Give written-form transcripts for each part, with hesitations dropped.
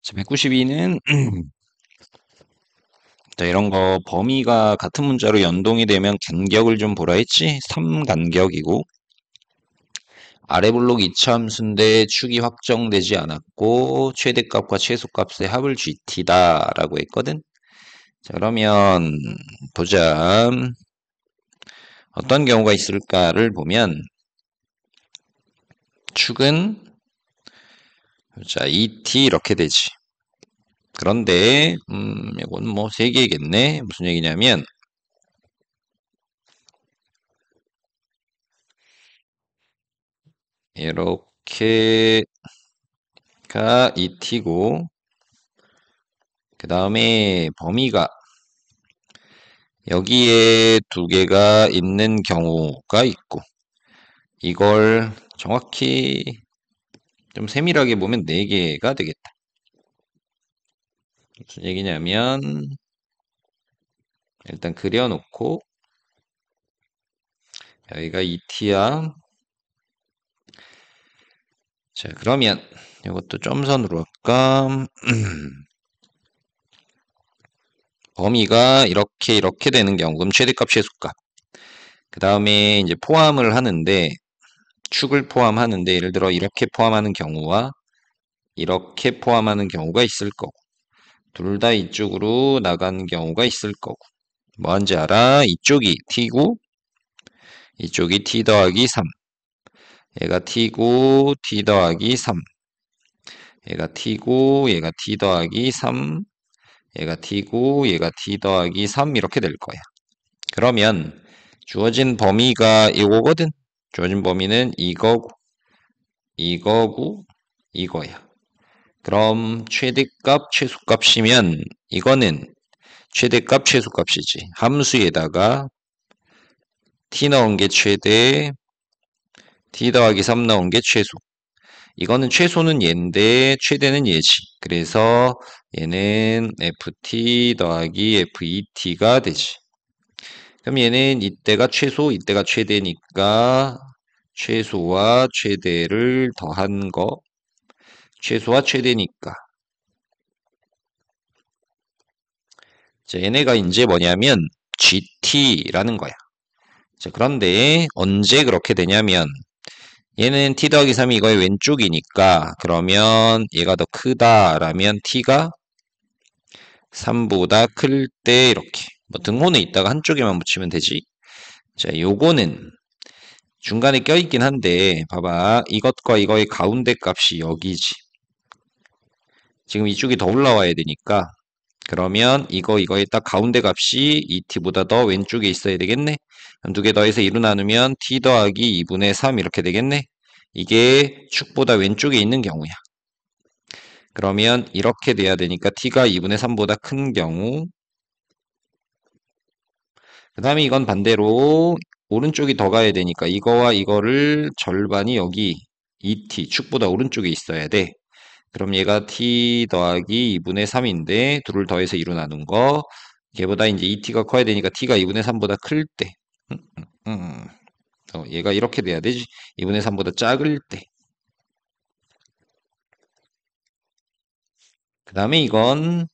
192는 자, 이런 거 범위가 같은 문자로 연동이 되면 간격을 좀 보라 했지? 3간격이고 아래 블록 이차함수인데 축이 확정되지 않았고 최대값과 최소값의 합을 GT다 라고 했거든. 자, 그러면 보자. 어떤 경우가 있을까를 보면 축은 자, 2t 이렇게 되지. 그런데 이건 뭐 3개겠네. 무슨 얘기냐면 이렇게가 2t고 그 다음에 범위가 여기에 2개가 있는 경우가 있고 이걸 정확히 좀 세밀하게 보면 4개가 되겠다. 무슨 얘기냐면 일단 그려놓고 여기가 2t야. 자, 그러면 이것도 점선으로 할까? 범위가 이렇게 되는 경우 그럼 최대값 최소값 그 다음에 이제 포함을 하는데 축을 포함하는데 예를 들어 이렇게 포함하는 경우와 이렇게 포함하는 경우가 있을 거고 둘 다 이쪽으로 나가는 경우가 있을 거고 뭐한지 알아? 이쪽이 t고 이쪽이 t 더하기 3 얘가 t고 t 더하기 3 얘가 t고 얘가 t 더하기 3 얘가 t고 얘가 t 더하기 3 이렇게 될 거야. 그러면 주어진 범위가 이거거든. 주어진 범위는 이거고 이거고 이거야. 그럼 최대값 최소값이면 이거는 최대값 최소값이지. 함수에다가 t 넣은 게 최대, t 더하기 3 넣은 게 최소. 이거는 최소는 얘인데 최대는 얘지. 그래서 얘는 ft 더하기 f2t가 되지. 그럼 얘는 이때가 최소, 이때가 최대니까 최소와 최대를 더한 거. 최소와 최대니까. 자, 얘네가 이제 뭐냐면 GT라는 거야. 자, 그런데 언제 그렇게 되냐면 얘는 t 더하기 3이 이거의 왼쪽이니까 그러면 얘가 더 크다라면 t가 3보다 클 때 이렇게 뭐 등호는 있다가 한쪽에만 붙이면 되지. 자, 요거는 중간에 껴있긴 한데 봐봐 이것과 이거의 가운데 값이 여기지. 지금 이쪽이 더 올라와야 되니까 그러면 이거의 딱 가운데 값이 2t보다 더 왼쪽에 있어야 되겠네. 두 개 더해서 2로 나누면 t 더하기 2분의 3 이렇게 되겠네. 이게 축보다 왼쪽에 있는 경우야. 그러면 이렇게 돼야 되니까 t가 2분의 3보다 큰 경우 그 다음에 이건 반대로 오른쪽이 더 가야 되니까 이거와 이거를 절반이 여기 2t 축보다 오른쪽에 있어야 돼. 그럼 얘가 t 더하기 2분의 3인데 둘을 더해서 2로 나눈 거 걔보다 이제 2t가 커야 되니까 t가 2분의 3보다 클 때 얘가 이렇게 돼야 되지. 2분의 3보다 작을 때. 그 다음에 이건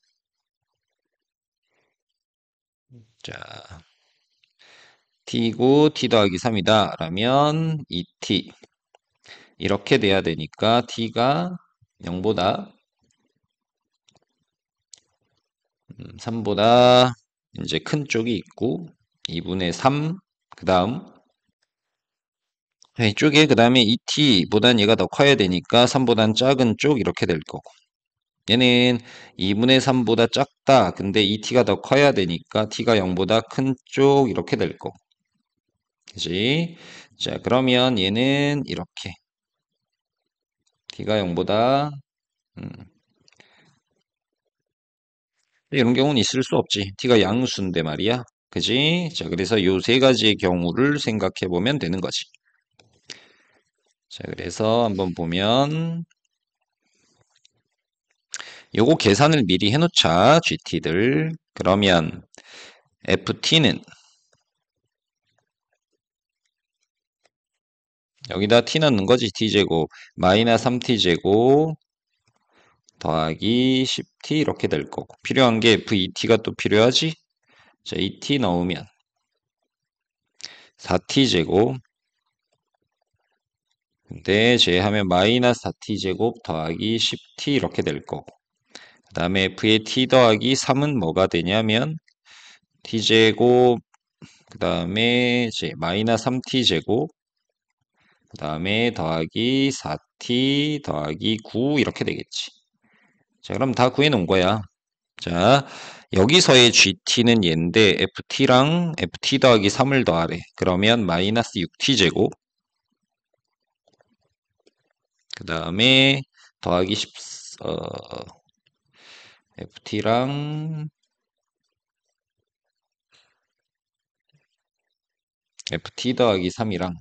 자 t고 t 더하기 3이다 라면 2t 이렇게 돼야 되니까 t가 0보다 3보다 이제 큰 쪽이 있고 2분의 3 그 다음 이쪽에 그 다음에 2t보단 얘가 더 커야 되니까 3보단 작은 쪽 이렇게 될 거고 얘는 2분의 3보다 작다 근데 2t가 더 커야 되니까 t가 0보다 큰 쪽 이렇게 될 거고 그치? 자 그러면 얘는 이렇게 t가 0보다 이런 경우는 있을 수 없지. t가 양수인데 말이야. 그지? 자, 그래서 요 세 가지의 경우를 생각해 보면 되는 거지. 자, 그래서 한번 보면 요거 계산을 미리 해놓자. GT들. 그러면 FT는 여기다 T 넣는 거지. T제곱 마이너스 3T제곱 더하기 10t 이렇게 될 거고 필요한 게 FET가 또 필요하지? 자, 2t 넣으면 4t 제곱 근데 제하면 마이너스 4t 제곱 더하기 10t 이렇게 될 거고 그 다음에 f의 t 더하기 3은 뭐가 되냐면 t 제곱 그 다음에 이제 마이너스 3t 제곱 그 다음에 더하기 4t 더하기 9 이렇게 되겠지. 자, 그럼 다 구해 놓은 거야. 자, 여기서의 GT는 얘인데 FT랑 FT 더하기 3을 더하래. 그러면 마이너스 6T 제곱 그 다음에 더하기 10 어, FT랑 FT 더하기 3이랑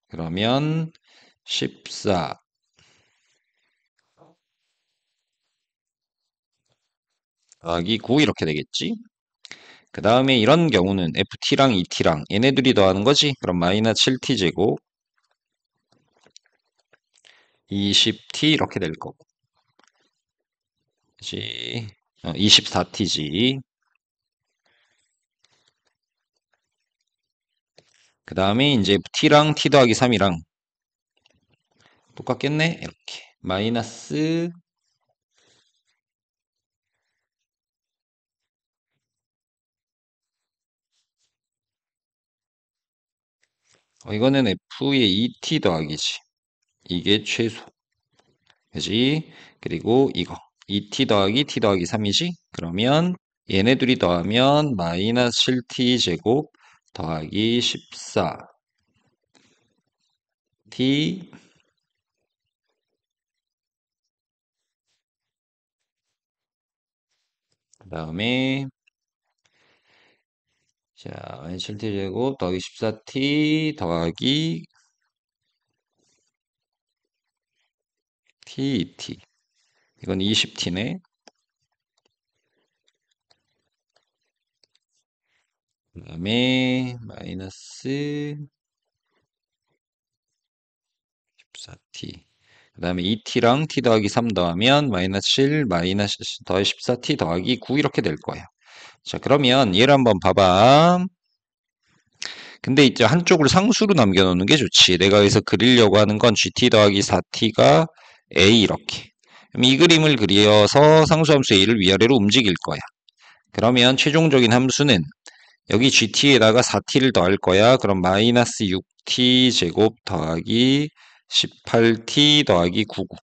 그러면 14 더하기 9 이렇게 되겠지. 그 다음에 이런 경우는 FT랑 ET랑 얘네들이 더하는 거지. 그럼 마이너스 7T 제곱 20T 이렇게 될 거고. 그치? 24T지. 그 다음에 이제 T랑 T 더하기 3이랑 똑같겠네? 이렇게. 마이너스, 이거는 F의 2T 더하기지. 이게 최소. 그지? 그리고 이거. 2T 더하기 T 더하기 3이지? 그러면 얘네 둘이 더하면 마이너스 7T 제곱 더하기 14T 그 다음에 자, 7t 제곱 더하기 14t 더하기 t 이건 20t네. 그 다음에 마이너스 14t 그 다음에 2t랑 t 더하기 3 더하면 마이너스 7 마이너스 더하기 14t 더하기 9 이렇게 될 거예요. 자, 그러면 얘를 한번 봐봐. 근데 이제 한쪽을 상수로 남겨놓는 게 좋지. 내가 여기서 그리려고 하는 건 gt 더하기 4t가 a 이렇게. 그럼 이 그림을 그려서 상수함수 a를 위아래로 움직일 거야. 그러면 최종적인 함수는 여기 gt에다가 4t를 더할 거야. 그럼 마이너스 6t 제곱 더하기 18t 더하기 9고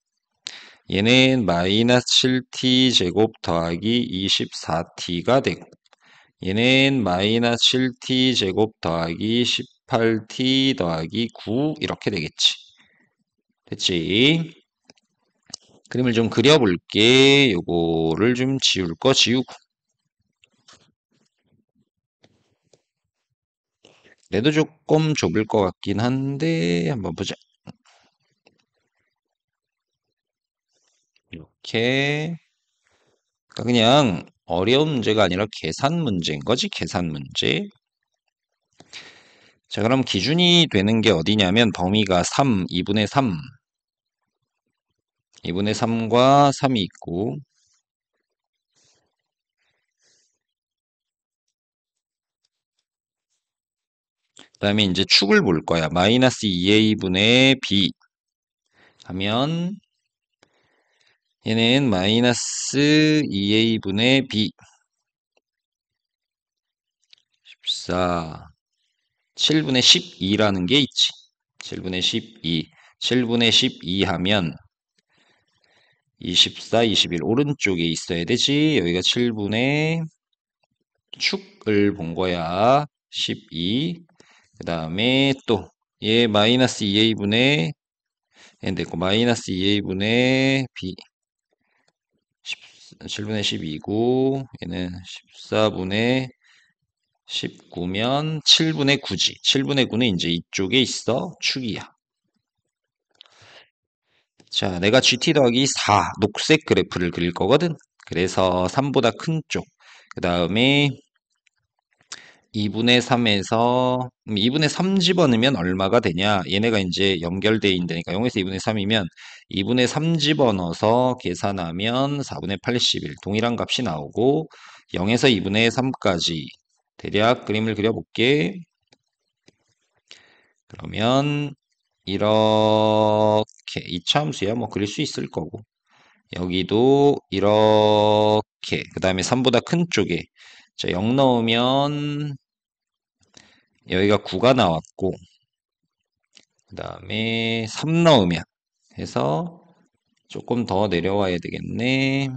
얘는 마이너스 7t 제곱 더하기 24t가 되고 얘는 마이너스 7t 제곱 더하기 18t 더하기 9 이렇게 되겠지. 됐지? 그림을 좀 그려볼게. 요거를 좀 지울 거 지우고 얘도 조금 좁을 것 같긴 한데 한번 보자. 이렇게 그러니까 그냥 어려운 문제가 아니라 계산 문제인 거지. 계산 문제. 자, 그럼 기준이 되는 게 어디냐면 범위가 3, 2분의 3 2분의 3과 3이 있고 그 다음에 이제 축을 볼 거야. 마이너스 2a분의 b 하면 얘는 마이너스 2a분의 b 14 7분의 12라는 게 있지. 7분의 12 7분의 12 하면 24, 21 오른쪽에 있어야 되지. 여기가 7분의 축을 본 거야. 12 그 다음에 또 얘 마이너스 2a분의 얘는 됐고 마이너스 2a분의 b 7분의 12고 얘는 14분의 19면 7분의 9지. 7분의 9는 이제 이쪽에 있어. 축이야. 자, 내가 GT 더하기 4 녹색 그래프를 그릴 거거든. 그래서 3보다 큰 쪽. 그 다음에 2분의 3에서 2분의 3 집어넣으면 얼마가 되냐? 얘네가 이제 연결돼 있으니까 0에서 2분의 3이면 2분의 3 집어넣어서 계산하면 4분의 81 동일한 값이 나오고 0에서 2분의 3까지 대략 그림을 그려볼게. 그러면 이렇게 이차함수야 뭐 그릴 수 있을 거고 여기도 이렇게 그 다음에 3보다 큰 쪽에 자, 0 넣으면 여기가 9가 나왔고 그 다음에 3 넣으면 해서 조금 더 내려와야 되겠네.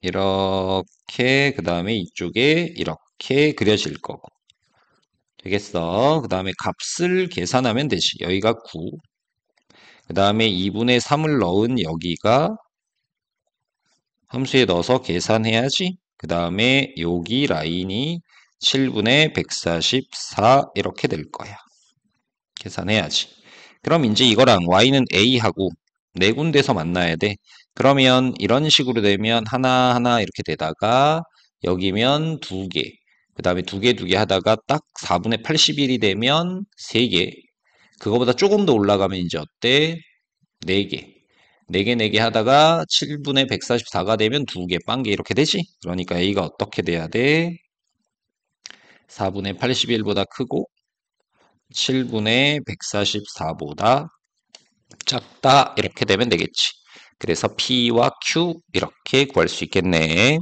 이렇게 그 다음에 이쪽에 이렇게 그려질 거고 되겠어. 그 다음에 값을 계산하면 되지. 여기가 9. 그 다음에 2분의 3을 넣은 여기가 함수에 넣어서 계산해야지. 그 다음에 여기 라인이 7분의 144 이렇게 될 거야. 계산해야지. 그럼 이제 이거랑 y는 a하고 네 군데서 만나야 돼. 그러면 이런 식으로 되면 하나하나 이렇게 되다가 여기면 두 개, 그 다음에 두 개 두 개 하다가 딱 4분의 81이 되면 세 개, 그거보다 조금 더 올라가면 이제 어때? 네 개. 네 개, 네 개 하다가 7분의 144가 되면 두 개, 빵 개 이렇게 되지? 그러니까 a가 어떻게 돼야 돼? 4분의 81보다 크고 7분의 144보다 작다 이렇게 되면 되겠지. 그래서 P와 Q 이렇게 구할 수 있겠네.